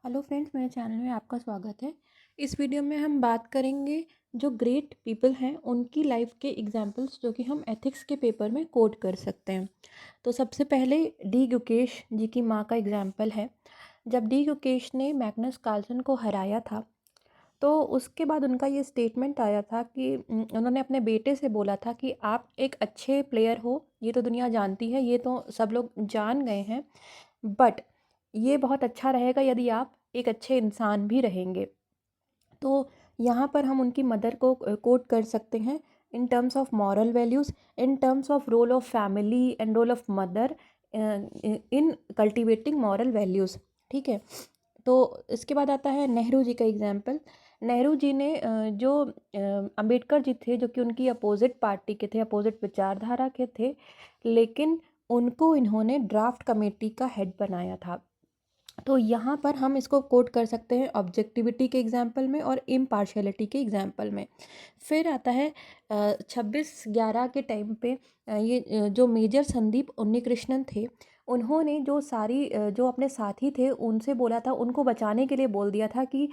Hello friends, मेरे channel में आपका स्वागत है। इस वीडियो में हम बात करेंगे जो ग्रेट पीपल हैं उनकी लाइफ के एग्जाम्पल्स जो कि हम एथिक्स के पेपर में कोट कर सकते हैं। तो सबसे पहले डी गुकेश जी की माँ का एग्जाम्पल है। जब डी गुकेश ने मैग्नस कार्लसन को हराया था तो उसके बाद उनका ये स्टेटमेंट आया था कि उन्होंने अपने बेटे से बोला था कि आप एक अच्छे प्लेयर हो, ये तो दुनिया जानती है, ये तो सब लोग जान गए हैं, बट ये बहुत अच्छा रहेगा यदि आप एक अच्छे इंसान भी रहेंगे। तो यहाँ पर हम उनकी मदर को कोट कर सकते हैं in terms of moral values, in terms of role of family and role of mother in cultivating moral values. ठीक है, तो इसके बाद आता है नेहरू जी का एग्जाम्पल। नेहरू जी ने जो अंबेडकर जी थे जो कि उनकी अपोजिट पार्टी के थे, अपोजिट विचारधारा के थे, लेकिन उनको इन्होंने ड्राफ्ट कमेटी का हेड बनाया था। तो यहाँ पर हम इसको कोट कर सकते हैं ऑब्जेक्टिविटी के एग्जाम्पल में और इम्पार्शियलिटी के एग्जाम्पल में। फिर आता है 26/11 के टाइम पे जो मेजर संदीप उन्नीकृष्णन थे, उन्होंने जो सारी जो अपने साथी थे उनसे बोला था, उनको बचाने के लिए बोल दिया था कि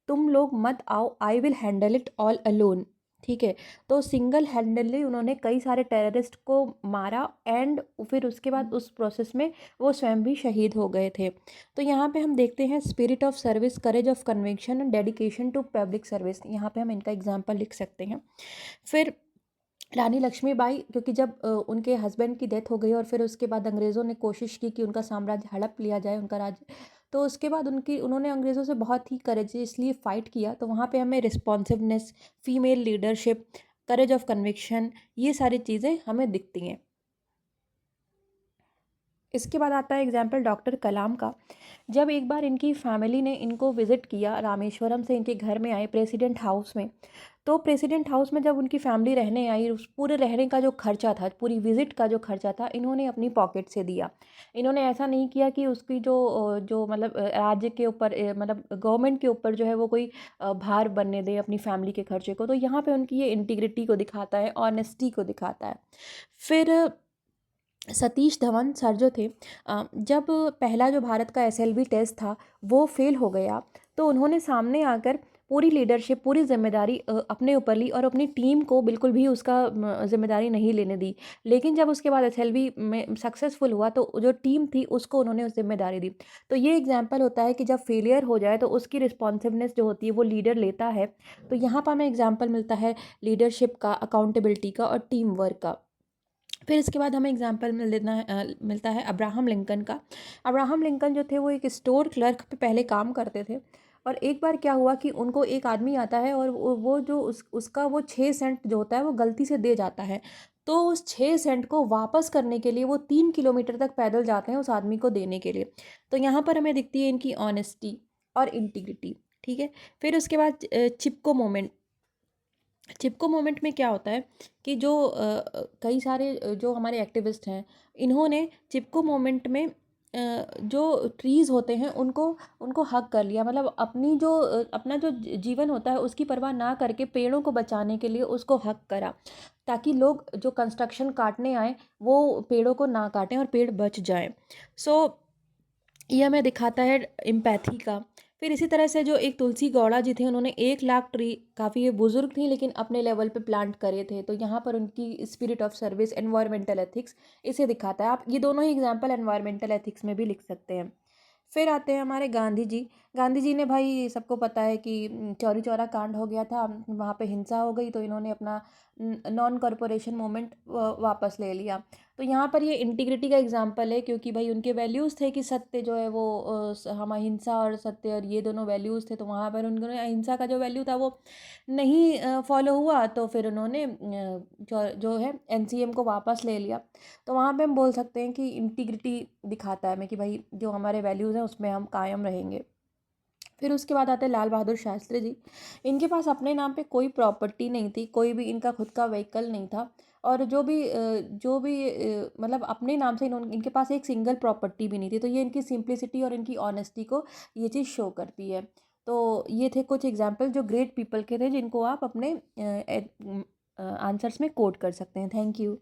तुम लोग मत आओ, I will handle it all alone. ठीक है, तो सिंगल हैंडली उन्होंने कई सारे टेररिस्ट को मारा एंड फिर उसके बाद उस प्रोसेस में वो स्वयं भी शहीद हो गए थे। तो यहाँ पे हम देखते हैं spirit of service, courage of conviction and dedication to public service, यहाँ पे हम इनका एग्जाम्पल लिख सकते हैं। फिर रानी लक्ष्मीबाई, क्योंकि जब उनके हस्बैंड की डेथ हो गई और फिर उसके बाद अंग्रेज़ों ने कोशिश की कि उनका साम्राज्य हड़प लिया जाए, उनका राज्य, तो उसके बाद उन्होंने अंग्रेज़ों से बहुत ही करेजियसली फ़ाइट किया। तो वहाँ पे हमें responsiveness, female leadership, courage of conviction, ये सारी चीज़ें हमें दिखती हैं। इसके बाद आता है एग्जाम्पल डॉक्टर कलाम का। जब एक बार इनकी फैमिली ने इनको विज़िट किया, रामेश्वरम से इनके घर में आए प्रेसिडेंट हाउस में, तो प्रेसिडेंट हाउस में जब उनकी फैमिली रहने आई, उस पूरे रहने का जो खर्चा था, पूरी विज़िट का जो खर्चा था, इन्होंने अपनी पॉकेट से दिया। इन्होंने ऐसा नहीं किया कि उसकी जो मतलब राज्य के ऊपर मतलब गवर्नमेंट के ऊपर जो है वो कोई भार बनने दे अपनी फैमिली के खर्चे को। तो यहाँ पे उनकी ये इंटीग्रिटी को दिखाता है, ऑनेस्टी को दिखाता है। फिर सतीश धवन सर जो थे, जब पहला जो भारत का एसएलवी टेस्ट था वो फेल हो गया, तो उन्होंने सामने आकर पूरी लीडरशिप, पूरी जिम्मेदारी अपने ऊपर ली और अपनी टीम को बिल्कुल भी उसका जिम्मेदारी नहीं लेने दी। लेकिन जब उसके बाद एसएलवी में सक्सेसफुल हुआ तो जो टीम थी उसको उन्होंने उस जिम्मेदारी दी। तो ये एग्जाम्पल होता है कि जब फेलियर हो जाए तो उसकी रिस्पॉन्सिवनेस जो होती है वो लीडर लेता है। तो यहाँ पर हमें एग्जाम्पल मिलता है लीडरशिप का, अकाउंटेबिलिटी का और टीम वर्क का। फिर इसके बाद हमें एग्जाम्पल मिलता है अब्राहम लिंकन का। अब्राहम लिंकन जो थे वो एक स्टोर क्लर्क पे पहले काम करते थे, और एक बार क्या हुआ कि उनको एक आदमी आता है और वो जो उसका वो 6 सेंट जो होता है वो गलती से दे जाता है। तो उस 6 सेंट को वापस करने के लिए वो 3 किलोमीटर तक पैदल जाते हैं उस आदमी को देने के लिए। तो यहाँ पर हमें दिखती है इनकी ऑनेस्टी और इंटीग्रिटी। ठीक है, फिर उसके बाद चिपको मोमेंट। चिपको मूवमेंट में क्या होता है कि जो कई सारे जो हमारे एक्टिविस्ट हैं, इन्होंने चिपको मूवमेंट में जो ट्रीज़ होते हैं उनको उनको हक कर लिया, मतलब अपनी जो अपना जो जीवन होता है उसकी परवाह ना करके पेड़ों को बचाने के लिए उसको हक करा, ताकि लोग जो कंस्ट्रक्शन काटने आए वो पेड़ों को ना काटें और पेड़ बच जाएं। सो ये हमें दिखाता है एम्पैथी का। फिर इसी तरह से जो एक तुलसी गौड़ा जी थे, उन्होंने 1 लाख ट्री, काफ़ी बुजुर्ग थी लेकिन अपने लेवल पे प्लांट करे थे। तो यहाँ पर उनकी spirit of service, environmental ethics, इसे दिखाता है। आप ये दोनों ही एग्जाम्पल एनवायरमेंटल एथिक्स में भी लिख सकते हैं। फिर आते हैं हमारे गांधी जी। गांधी जी ने, भाई सबको पता है कि चौरी चौरा कांड हो गया था, वहाँ पे हिंसा हो गई, तो इन्होंने अपना नॉन कॉरपोरेशन मूवमेंट वापस ले लिया। तो यहाँ पर ये इंटीग्रिटी का एग्जाम्पल है, क्योंकि भाई उनके वैल्यूज़ थे कि सत्य जो है वो हम अहिंसा और सत्य, और ये दोनों वैल्यूज़ थे, तो वहाँ पर उन्होंने अहिंसा का जो वैल्यू था वो नहीं फॉलो हुआ, तो फिर उन्होंने जो है एनसीएम को वापस ले लिया। तो वहाँ पे हम बोल सकते हैं कि इंटीग्रिटी दिखाता है हमें कि भाई जो हमारे वैल्यूज़ हैं उसमें हम कायम रहेंगे। फिर उसके बाद आते हैं लाल बहादुर शास्त्री जी। इनके पास अपने नाम पे कोई प्रॉपर्टी नहीं थी, कोई भी इनका खुद का व्हीकल नहीं था, और जो भी मतलब अपने नाम से इनके पास एक सिंगल प्रॉपर्टी भी नहीं थी। तो ये इनकी सिंप्लिसिटी और इनकी ऑनेस्टी को ये चीज़ शो करती है। तो ये थे कुछ एग्जाम्पल जो ग्रेट पीपल के थे, जिनको आप अपने आंसर्स में कोट कर सकते हैं। Thank you.